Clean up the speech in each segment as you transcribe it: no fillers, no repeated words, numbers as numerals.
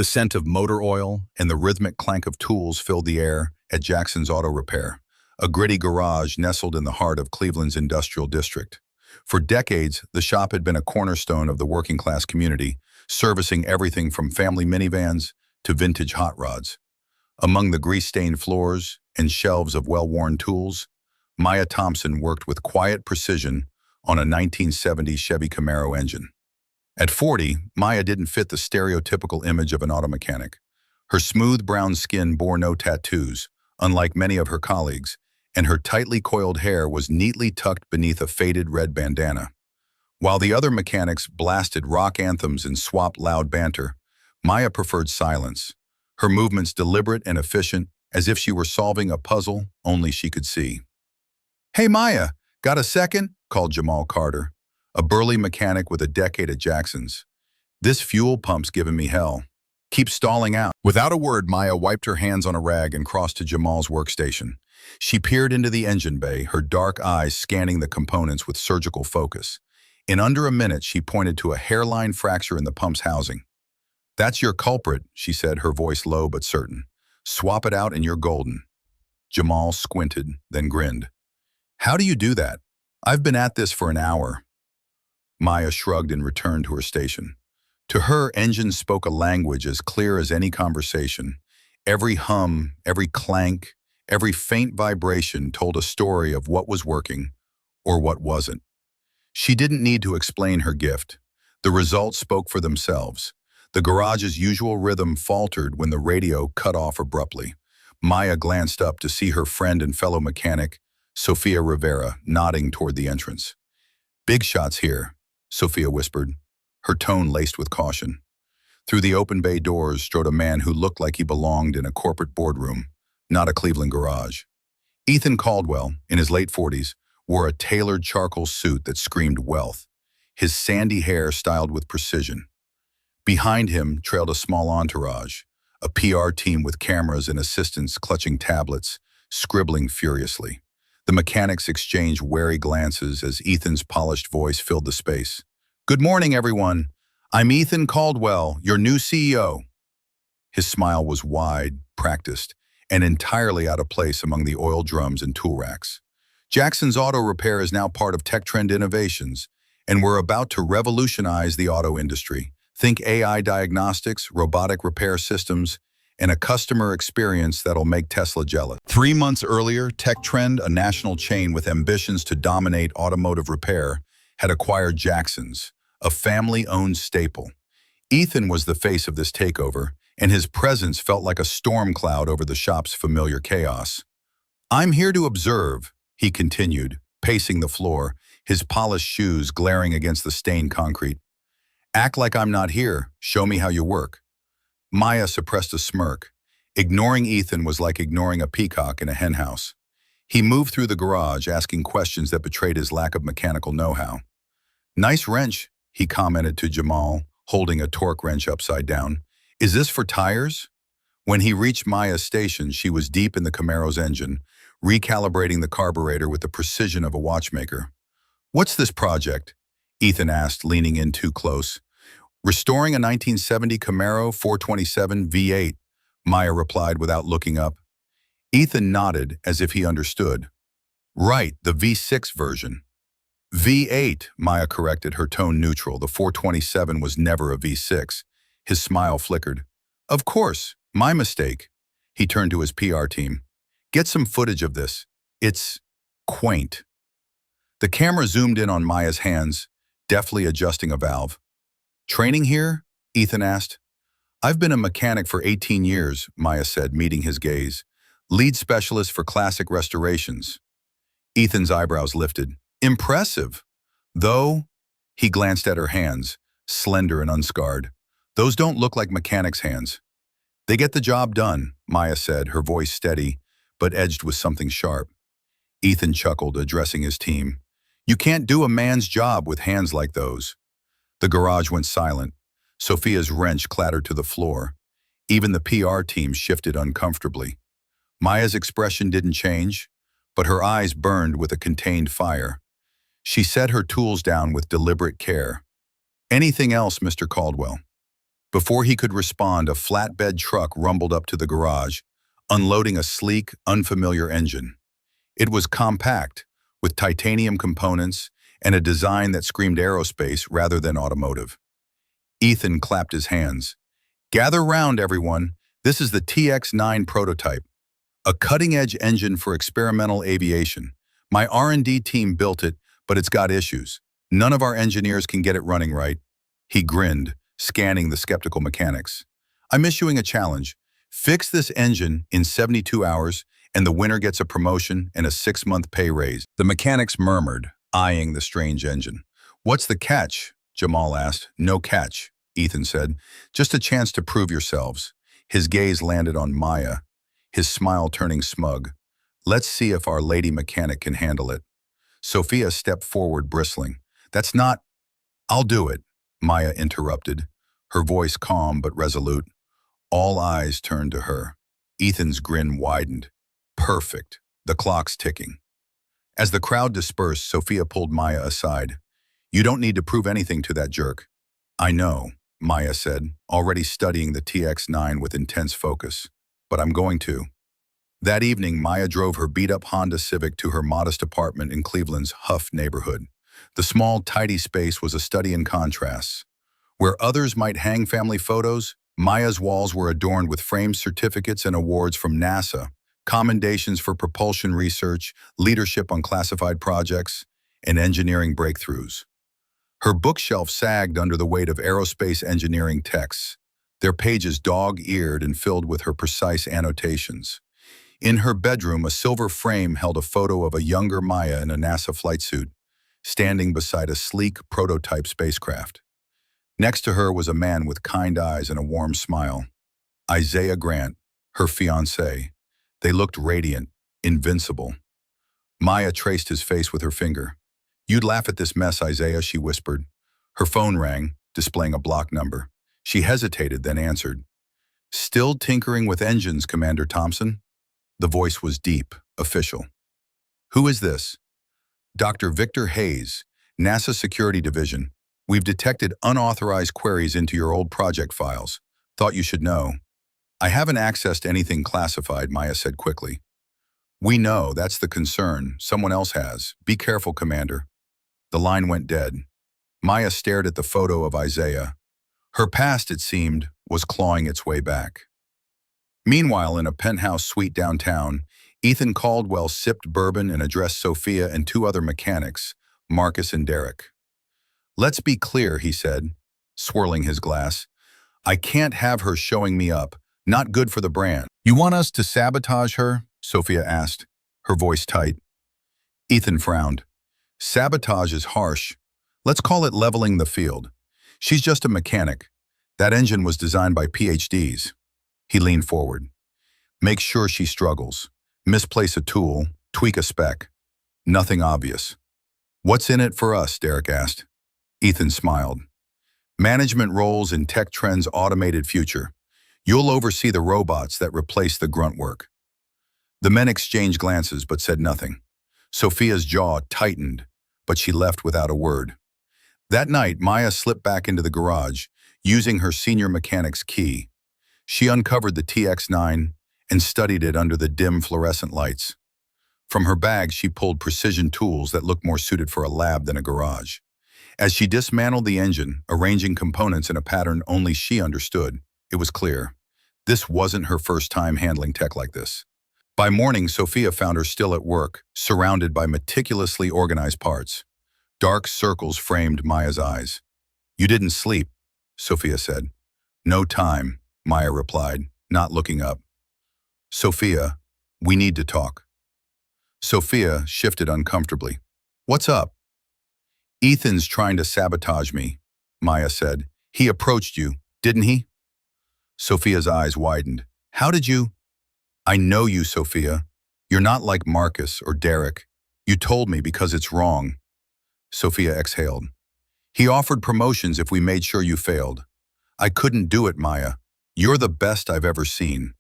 The scent of motor oil and the rhythmic clank of tools filled the air at Jackson's Auto Repair, a gritty garage nestled in the heart of Cleveland's industrial district. For decades, the shop had been a cornerstone of the working-class community, servicing everything from family minivans to vintage hot rods. Among the grease-stained floors and shelves of well-worn tools, Maya Thompson worked with quiet precision on a 1970 Chevy Camaro engine. At 40, Maya didn't fit the stereotypical image of an auto mechanic. Her smooth brown skin bore no tattoos, unlike many of her colleagues, and her tightly coiled hair was neatly tucked beneath a faded red bandana. While the other mechanics blasted rock anthems and swapped loud banter, Maya preferred silence, her movements deliberate and efficient, as if she were solving a puzzle only she could see. "Hey Maya, got a second?" called Jamal Carter, a burly mechanic with a decade at Jackson's. "This fuel pump's giving me hell. Keep stalling out." Without a word, Maya wiped her hands on a rag and crossed to Jamal's workstation. She peered into the engine bay, her dark eyes scanning the components with surgical focus. In under a minute, she pointed to a hairline fracture in the pump's housing. "That's your culprit," she said, her voice low but certain. "Swap it out and you're golden." Jamal squinted, then grinned. "How do you do that? I've been at this for an hour." Maya shrugged and returned to her station. To her, engines spoke a language as clear as any conversation. Every hum, every clank, every faint vibration told a story of what was working or what wasn't. She didn't need to explain her gift. The results spoke for themselves. The garage's usual rhythm faltered when the radio cut off abruptly. Maya glanced up to see her friend and fellow mechanic, Sophia Rivera, nodding toward the entrance. "Big shots here," Sophia whispered, her tone laced with caution. Through the open bay doors strode a man who looked like he belonged in a corporate boardroom, not a Cleveland garage. Ethan Caldwell, in his late 40s, wore a tailored charcoal suit that screamed wealth, his sandy hair styled with precision. Behind him trailed a small entourage, a PR team with cameras and assistants clutching tablets, scribbling furiously. The mechanics exchanged wary glances as Ethan's polished voice filled the space. "Good morning, everyone. I'm Ethan Caldwell, your new CEO." His smile was wide, practiced, and entirely out of place among the oil drums and tool racks. "Jackson's Auto Repair is now part of Tech Trend Innovations, and we're about to revolutionize the auto industry. Think AI diagnostics, robotic repair systems, and a customer experience that'll make Tesla jealous." 3 months earlier, Tech Trend, a national chain with ambitions to dominate automotive repair, had acquired Jackson's, a family-owned staple. Ethan was the face of this takeover, and his presence felt like a storm cloud over the shop's familiar chaos. "I'm here to observe," he continued, pacing the floor, his polished shoes glaring against the stained concrete. "Act like I'm not here. Show me how you work." Maya suppressed a smirk. Ignoring Ethan was like ignoring a peacock in a henhouse. He moved through the garage, asking questions that betrayed his lack of mechanical know-how. "Nice wrench," he commented to Jamal, holding a torque wrench upside down. "Is this for tires?" When he reached Maya's station, she was deep in the Camaro's engine, recalibrating the carburetor with the precision of a watchmaker. "What's this project?" Ethan asked, leaning in too close. "Restoring a 1970 Camaro 427 V8, Maya replied without looking up. Ethan nodded as if he understood. "Right, the V6 version." "V8, Maya corrected, her tone neutral. The 427 was never a V6. His smile flickered. "Of course, my mistake." He turned to his PR team. "Get some footage of this. It's quaint." The camera zoomed in on Maya's hands, deftly adjusting a valve. "Training here?" Ethan asked. "I've been a mechanic for 18 years, Maya said, meeting his gaze. "Lead specialist for classic restorations." Ethan's eyebrows lifted. "Impressive. Though," he glanced at her hands, slender and unscarred. "Those don't look like mechanics' hands." "They get the job done," Maya said, her voice steady, but edged with something sharp. Ethan chuckled, addressing his team. "You can't do a man's job with hands like those." The garage went silent. Sophia's wrench clattered to the floor. Even the PR team shifted uncomfortably. Maya's expression didn't change, but her eyes burned with a contained fire. She set her tools down with deliberate care. "Anything else, Mr. Caldwell?" Before he could respond, a flatbed truck rumbled up to the garage, unloading a sleek, unfamiliar engine. It was compact, with titanium components and a design that screamed aerospace rather than automotive. Ethan clapped his hands. "Gather round, everyone. This is the TX-9 prototype, a cutting-edge engine for experimental aviation. My R&D team built it, but it's got issues. None of our engineers can get it running right." He grinned, scanning the skeptical mechanics. "I'm issuing a challenge. Fix this engine in 72 hours, and the winner gets a promotion and a 6-month pay raise." The mechanics murmured, eyeing the strange engine. "What's the catch?" Jamal asked. "No catch," Ethan said. "Just a chance to prove yourselves." His gaze landed on Maya, his smile turning smug. "Let's see if our lady mechanic can handle it." Sophia stepped forward, bristling. "That's not—" "I'll do it," Maya interrupted, her voice calm but resolute. All eyes turned to her. Ethan's grin widened. "Perfect. The clock's ticking." As the crowd dispersed, Sophia pulled Maya aside. "You don't need to prove anything to that jerk." "I know," Maya said, already studying the TX-9 with intense focus. "But I'm going to." That evening, Maya drove her beat-up Honda Civic to her modest apartment in Cleveland's Huff neighborhood. The small, tidy space was a study in contrasts. Where others might hang family photos, Maya's walls were adorned with framed certificates and awards from NASA, commendations for propulsion research, leadership on classified projects, and engineering breakthroughs. Her bookshelf sagged under the weight of aerospace engineering texts, their pages dog-eared and filled with her precise annotations. In her bedroom, a silver frame held a photo of a younger Maya in a NASA flight suit, standing beside a sleek prototype spacecraft. Next to her was a man with kind eyes and a warm smile. Isaiah Grant, her fiancé. They looked radiant, invincible. Maya traced his face with her finger. "You'd laugh at this mess, Isaiah," she whispered. Her phone rang, displaying a block number. She hesitated, then answered. "Still tinkering with engines, Commander Thompson?" The voice was deep, official. "Who is this?" "Dr. Victor Hayes, NASA Security Division. We've detected unauthorized queries into your old project files. Thought you should know." "I haven't accessed anything classified," Maya said quickly. "We know, that's the concern. Someone else has. Be careful, Commander." The line went dead. Maya stared at the photo of Isaiah. Her past, it seemed, was clawing its way back. Meanwhile, in a penthouse suite downtown, Ethan Caldwell sipped bourbon and addressed Sophia and two other mechanics, Marcus and Derek. "Let's be clear," he said, swirling his glass. "I can't have her showing me up. Not good for the brand." "You want us to sabotage her?" Sophia asked, her voice tight. Ethan frowned. "Sabotage is harsh. Let's call it leveling the field. She's just a mechanic. That engine was designed by PhDs. He leaned forward. "Make sure she struggles. Misplace a tool, tweak a spec. Nothing obvious." "What's in it for us?" Derek asked. Ethan smiled. "Management roles in Tech Trend's automated future. You'll oversee the robots that replace the grunt work." The men exchanged glances but said nothing. Sophia's jaw tightened, but she left without a word. That night, Maya slipped back into the garage, using her senior mechanic's key. She uncovered the TX-9 and studied it under the dim fluorescent lights. From her bag, she pulled precision tools that looked more suited for a lab than a garage. As she dismantled the engine, arranging components in a pattern only she understood, it was clear. This wasn't her first time handling tech like this. By morning, Sophia found her still at work, surrounded by meticulously organized parts. Dark circles framed Maya's eyes. "You didn't sleep," Sophia said. "No time," Maya replied, not looking up. "Sophia, we need to talk." Sophia shifted uncomfortably. "What's up?" "Ethan's trying to sabotage me," Maya said. "He approached you, didn't he?" Sophia's eyes widened. "How did you—" "I know you, Sophia. You're not like Marcus or Derek. You told me because it's wrong." Sophia exhaled. "He offered promotions if we made sure you failed. I couldn't do it, Maya. You're the best I've ever seen."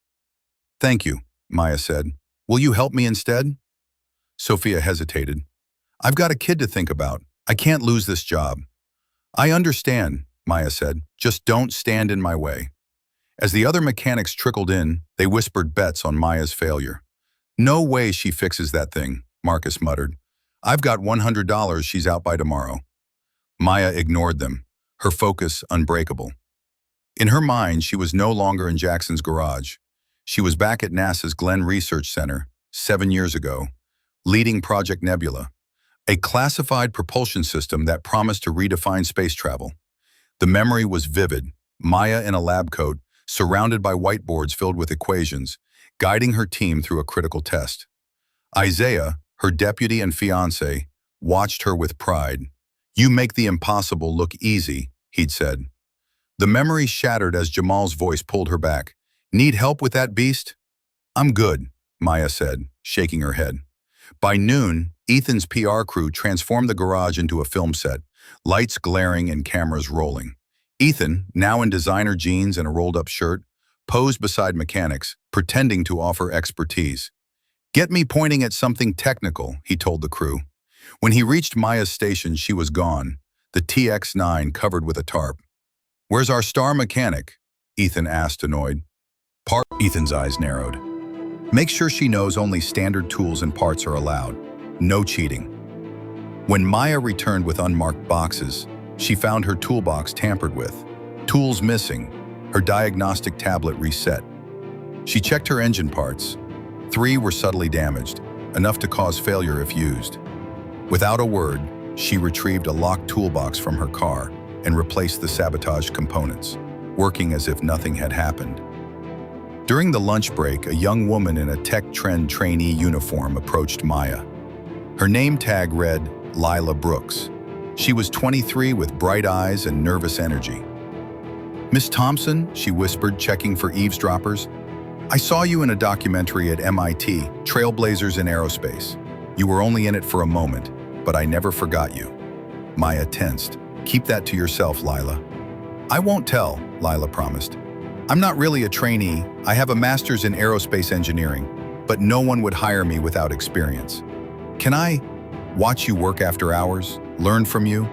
"Thank you," Maya said. "Will you help me instead?" Sophia hesitated. "I've got a kid to think about. I can't lose this job." "I understand," Maya said. Just don't stand in my way. As the other mechanics trickled in, they whispered bets on Maya's failure. No way she fixes that thing, Marcus muttered. I've got $100 she's out by tomorrow. Maya ignored them, her focus unbreakable. In her mind, she was no longer in Jackson's garage. She was back at NASA's Glenn Research Center 7 years ago, leading Project Nebula, a classified propulsion system that promised to redefine space travel. The memory was vivid, Maya in a lab coat, surrounded by whiteboards filled with equations, guiding her team through a critical test. Isaiah, her deputy and fiancé, watched her with pride. You make the impossible look easy, he'd said. The memory shattered as Jamal's voice pulled her back. Need help with that beast? I'm good, Maya said, shaking her head. By noon, Ethan's PR crew transformed the garage into a film set, lights glaring and cameras rolling. Ethan, now in designer jeans and a rolled-up shirt, posed beside mechanics, pretending to offer expertise. Get me pointing at something technical, he told the crew. When he reached Maya's station, she was gone, the TX-9 covered with a tarp. Where's our star mechanic? Ethan asked, annoyed. Ethan's eyes narrowed. Make sure she knows only standard tools and parts are allowed. No cheating. When Maya returned with unmarked boxes, she found her toolbox tampered with, tools missing, her diagnostic tablet reset. She checked her engine parts. 3 were subtly damaged, enough to cause failure if used. Without a word, she retrieved a locked toolbox from her car and replaced the sabotaged components, working as if nothing had happened. During the lunch break, a young woman in a Tech Trend trainee uniform approached Maya. Her name tag read Lila Brooks. She was 23 with bright eyes and nervous energy. Miss Thompson, she whispered, checking for eavesdroppers. I saw you in a documentary at MIT, Trailblazers in Aerospace. You were only in it for a moment, but I never forgot you. Maya tensed. Keep that to yourself, Lila. I won't tell, Lila promised. I'm not really a trainee. I have a master's in aerospace engineering, but no one would hire me without experience. Can I watch you work after hours, learn from you?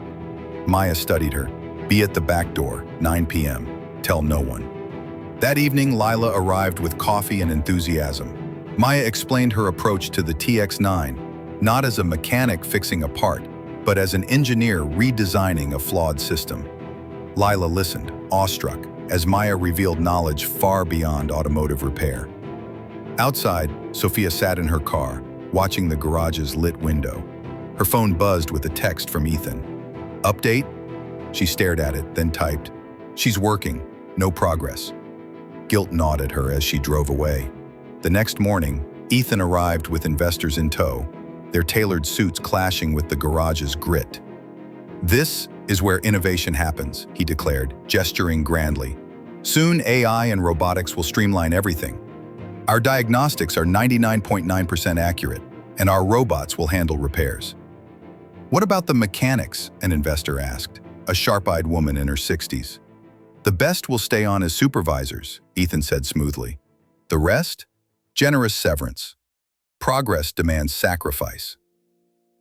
Maya studied her. Be at the back door, 9 p.m. Tell no one. That evening, Lila arrived with coffee and enthusiasm. Maya explained her approach to the TX-9, not as a mechanic fixing a part, but as an engineer redesigning a flawed system. Lila listened, awestruck, as Maya revealed knowledge far beyond automotive repair. Outside, Sophia sat in her car, watching the garage's lit window. Her phone buzzed with a text from Ethan. Update? She stared at it, then typed, She's working, no progress. Guilt gnawed at her as she drove away. The next morning, Ethan arrived with investors in tow, their tailored suits clashing with the garage's grit. This is where innovation happens, he declared, gesturing grandly. Soon AI and robotics will streamline everything. Our diagnostics are 99.9% accurate, and our robots will handle repairs. What about the mechanics? An investor asked, a sharp-eyed woman in her 60s. The best will stay on as supervisors, Ethan said smoothly. The rest? Generous severance. Progress demands sacrifice.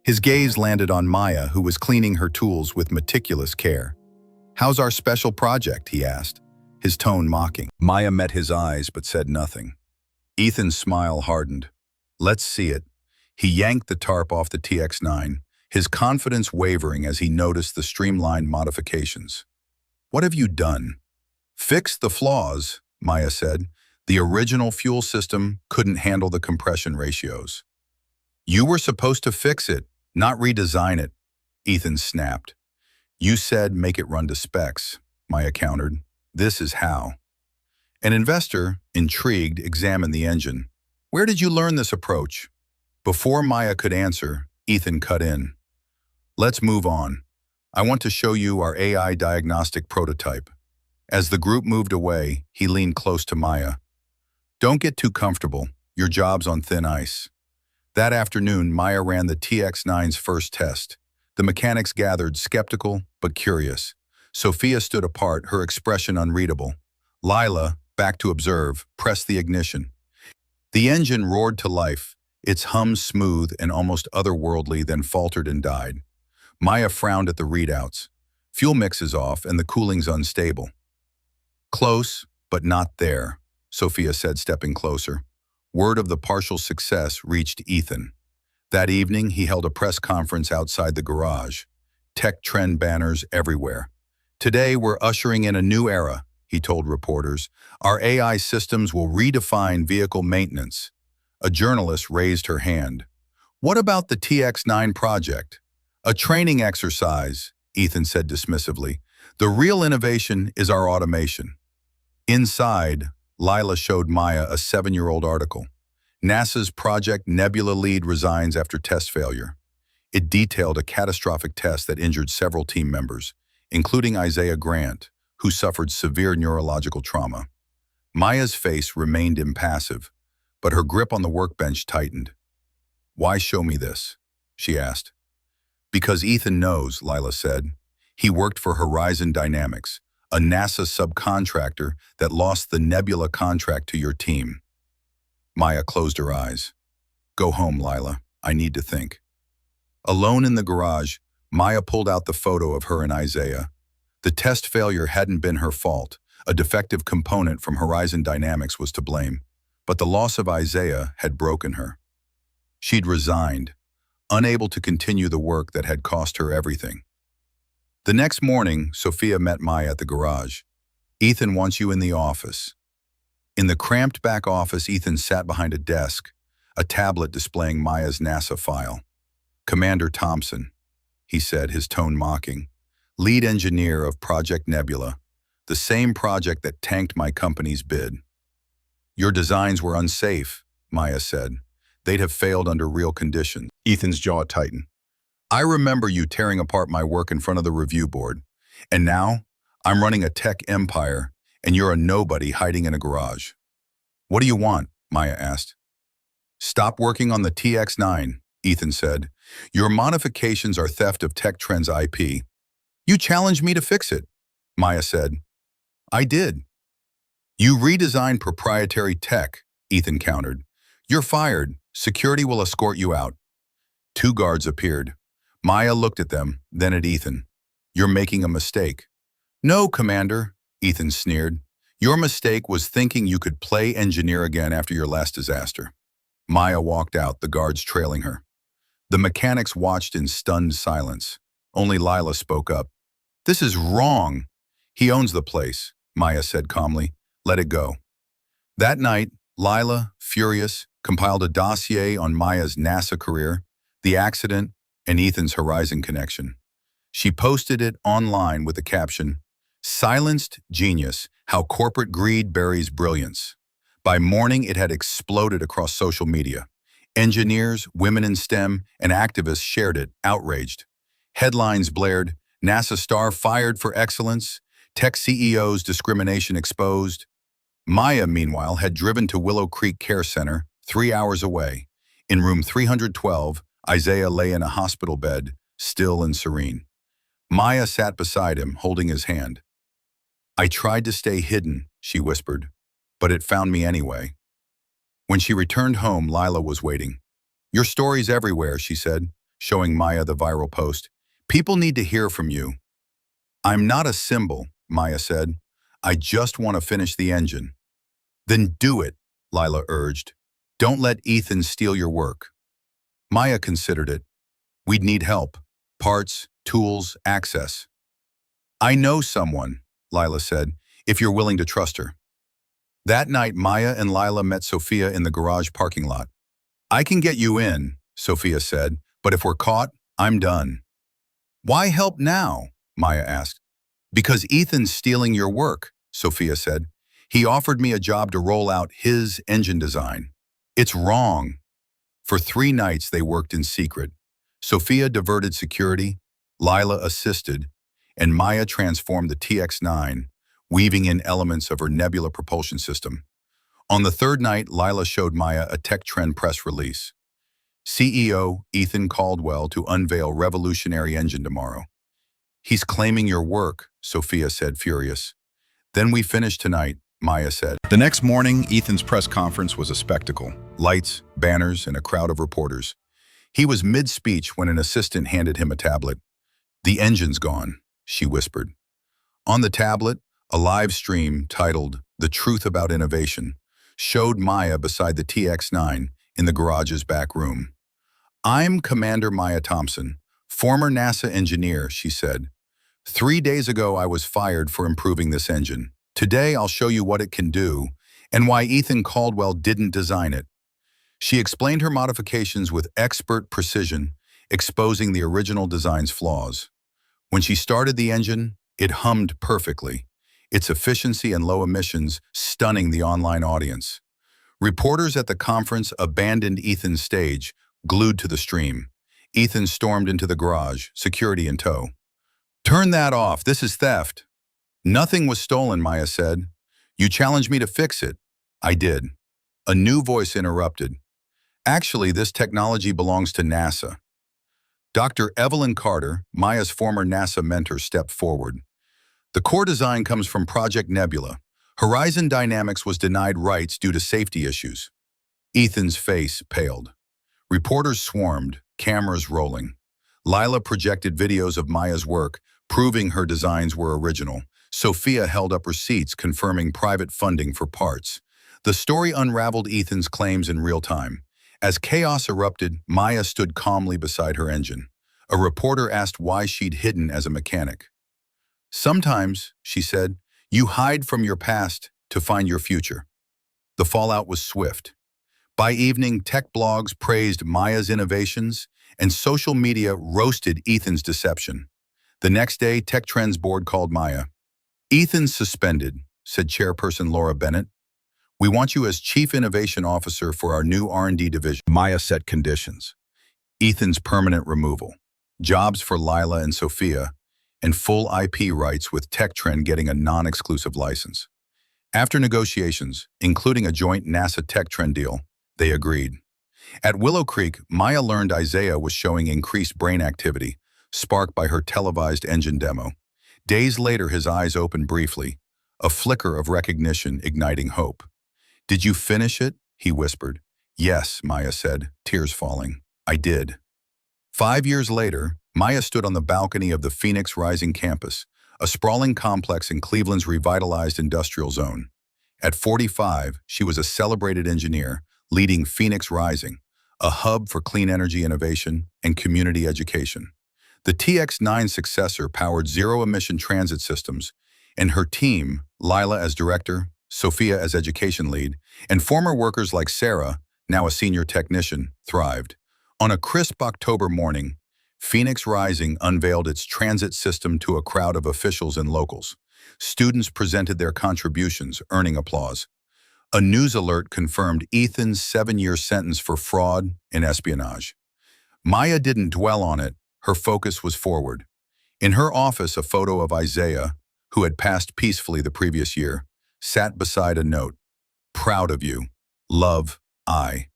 His gaze landed on Maya, who was cleaning her tools with meticulous care. How's our special project? He asked, his tone mocking. Maya met his eyes but said nothing. Ethan's smile hardened. Let's see it. He yanked the tarp off the TX-9, his confidence wavering as he noticed the streamlined modifications. What have you done? Fixed the flaws, Maya said. The original fuel system couldn't handle the compression ratios. You were supposed to fix it, not redesign it, Ethan snapped. You said make it run to specs, Maya countered. This is how. An investor, intrigued, examined the engine. Where did you learn this approach? Before Maya could answer, Ethan cut in. Let's move on. I want to show you our AI diagnostic prototype. As the group moved away, he leaned close to Maya. Don't get too comfortable. Your job's on thin ice. That afternoon, Maya ran the TX-9's first test. The mechanics gathered, skeptical but curious. Sophia stood apart, her expression unreadable. Lila, back to observe, pressed the ignition. The engine roared to life, its hum smooth and almost otherworldly, then faltered and died. Maya frowned at the readouts. Fuel mix is off and the cooling's unstable. Close, but not there, Sophia said, stepping closer. Word of the partial success reached Ethan. That evening, he held a press conference outside the garage. Tech trend banners everywhere. Today, we're ushering in a new era, he told reporters. Our AI systems will redefine vehicle maintenance. A journalist raised her hand. What about the TX9 project? A training exercise, Ethan said dismissively. The real innovation is our automation. Inside, Lila showed Maya a 7-year-old article. NASA's Project Nebula lead resigns after test failure. It detailed a catastrophic test that injured several team members, including Isaiah Grant, who suffered severe neurological trauma. Maya's face remained impassive, but her grip on the workbench tightened. Why show me this? She asked. Because Ethan knows, Lila said. He worked for Horizon Dynamics, a NASA subcontractor that lost the Nebula contract to your team. Maya closed her eyes. Go home, Lila. I need to think. Alone in the garage, Maya pulled out the photo of her and Isaiah. The test failure hadn't been her fault. A defective component from Horizon Dynamics was to blame. But the loss of Isaiah had broken her. She'd resigned, unable to continue the work that had cost her everything. The next morning, Sophia met Maya at the garage. Ethan wants you in the office. In the cramped back office, Ethan sat behind a desk, a tablet displaying Maya's NASA file. Commander Thompson, he said, his tone mocking. Lead engineer of Project Nebula, the same project that tanked my company's bid. Your designs were unsafe, Maya said. They'd have failed under real conditions. Ethan's jaw tightened. I remember you tearing apart my work in front of the review board. And now, I'm running a tech empire, and you're a nobody hiding in a garage. What do you want? Maya asked. Stop working on the TX9, Ethan said. Your modifications are theft of Tech Trend's IP. You challenged me to fix it, Maya said. I did. You redesigned proprietary tech, Ethan countered. You're fired. Security will escort you out. 2 guards appeared. Maya looked at them, then at Ethan. You're making a mistake. No, Commander, Ethan sneered. Your mistake was thinking you could play engineer again after your last disaster. Maya walked out, the guards trailing her. The mechanics watched in stunned silence. Only Lila spoke up. This is wrong. He owns the place, Maya said calmly. Let it go. That night, Lila, furious, compiled a dossier on Maya's NASA career, the accident, and Ethan's Horizon connection. She posted it online with the caption, Silenced Genius, How Corporate Greed Buries Brilliance. By morning, it had exploded across social media. Engineers, women in STEM, and activists shared it, outraged. Headlines blared, NASA star fired for excellence, tech CEO's discrimination exposed. Maya, meanwhile, had driven to Willow Creek Care Center, 3 hours away. In room 312, Isaiah lay in a hospital bed, still and serene. Maya sat beside him, holding his hand. I tried to stay hidden, she whispered, but it found me anyway. When she returned home, Lila was waiting. Your story's everywhere, she said, showing Maya the viral post. People need to hear from you. I'm not a symbol, Maya said. I just want to finish the engine. Then do it, Lila urged. Don't let Ethan steal your work. Maya considered it. We'd need help. Parts, tools, access. I know someone, Lila said, if you're willing to trust her. That night, Maya and Lila met Sophia in the garage parking lot. I can get you in, Sophia said, but if we're caught, I'm done. Why help now? Maya asked. Because Ethan's stealing your work, Sophia said. He offered me a job to roll out his engine design. It's wrong. For 3 nights, they worked in secret. Sophia diverted security, Lila assisted, and Maya transformed the TX9, weaving in elements of her Nebula propulsion system. On the 3rd night, Lila showed Maya a Tech Trend press release. CEO Ethan Caldwell to unveil revolutionary engine tomorrow. He's claiming your work, Sophia said, furious. Then we finish tonight, Maya said. The next morning, Ethan's press conference was a spectacle. Lights, banners, and a crowd of reporters. He was mid-speech when an assistant handed him a tablet. The engine's gone, she whispered. On the tablet, a live stream titled The Truth About Innovation showed Maya beside the TX-9 in the garage's back room. I'm Commander Maya Thompson, former NASA engineer, she said. 3 days ago, I was fired for improving this engine. Today, I'll show you what it can do and why Ethan Caldwell didn't design it. She explained her modifications with expert precision, exposing the original design's flaws. When she started the engine, it hummed perfectly, its efficiency and low emissions stunning the online audience. Reporters at the conference abandoned Ethan's stage, glued to the stream. Ethan stormed into the garage, security in tow. "Turn that off, this is theft." "Nothing was stolen," Maya said. "You challenged me to fix it." "I did." A new voice interrupted. "Actually, this technology belongs to NASA." Dr. Evelyn Carter, Maya's former NASA mentor, stepped forward. "The core design comes from Project Nebula. Horizon Dynamics was denied rights due to safety issues." Ethan's face paled. Reporters swarmed, cameras rolling. Lila projected videos of Maya's work, proving her designs were original. Sophia held up receipts confirming private funding for parts. The story unraveled Ethan's claims in real time. As chaos erupted, Maya stood calmly beside her engine. A reporter asked why she'd hidden as a mechanic. "Sometimes," she said, "you hide from your past to find your future." The fallout was swift. By evening, tech blogs praised Maya's innovations, and social media roasted Ethan's deception. The next day, Tech Trends board called Maya. "Ethan's suspended," said Chairperson Laura Bennett. "We want you as Chief Innovation Officer for our new R&D division." Maya set conditions. Ethan's permanent removal, jobs for Lila and Sophia, and full IP rights with Tech Trend getting a non-exclusive license. After negotiations, including a joint NASA Tech Trend deal, they agreed. At Willow Creek, Maya learned Isaiah was showing increased brain activity, sparked by her televised engine demo. Days later, his eyes opened briefly, a flicker of recognition igniting hope. "Did you finish it?" he whispered. "Yes," Maya said, tears falling. "I did." 5 years later, Maya stood on the balcony of the Phoenix Rising campus, a sprawling complex in Cleveland's revitalized industrial zone. At 45, she was a celebrated engineer, leading Phoenix Rising, a hub for clean energy innovation and community education. The TX-9 successor powered zero-emission transit systems, and her team, Lila as director, Sophia as education lead, and former workers like Sarah, now a senior technician, thrived. On a crisp October morning, Phoenix Rising unveiled its transit system to a crowd of officials and locals. Students presented their contributions, earning applause. A news alert confirmed Ethan's 7-year sentence for fraud and espionage. Maya didn't dwell on it. Her focus was forward. In her office, a photo of Isaiah, who had passed peacefully the previous year, sat beside a note. "Proud of you. Love, I."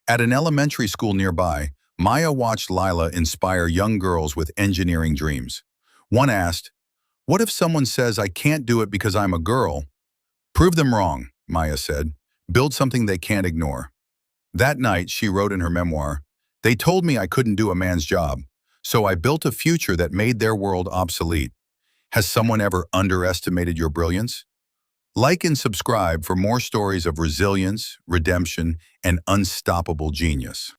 At an elementary school nearby, Maya watched Lila inspire young girls with engineering dreams. One asked, "What if someone says I can't do it because I'm a girl?" "Prove them wrong," Maya said. "Build something they can't ignore." That night, she wrote in her memoir, "They told me I couldn't do a man's job, so I built a future that made their world obsolete." Has someone ever underestimated your brilliance? Like and subscribe for more stories of resilience, redemption, and unstoppable genius.